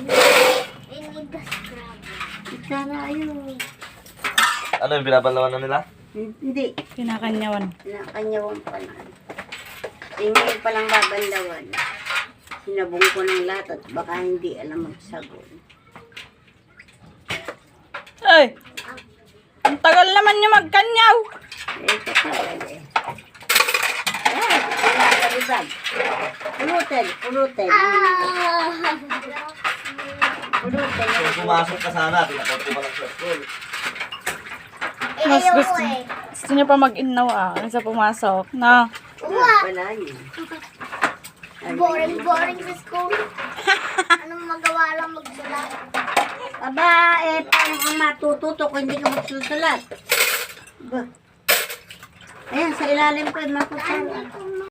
We need the scrub. Sana ayun. Ano yung binabanlawan na nila? Hindi. Kinakanyawan. Nakanyawan pa na. Ngayon palang babandawan. Sinabong ko ng lahat at baka hindi alam magsagon. Ay! Ang tagal naman niyo magkanyaw. Ito pa eh. Ayan, pinakalibag. Pulutan, pulutan. Pulutan. Kung pumasok ka sana, pinakaupo ka lang sa school. Mas gusto niyo pa mag-inaw kaysa pumasok. No? Wala pala yun. Boring sa school. Anong magawa lang magsulat? Aba, paano kang matututo kung hindi ka magsusulat? Ba? Ayan, sa ilalim ko yung matutulat.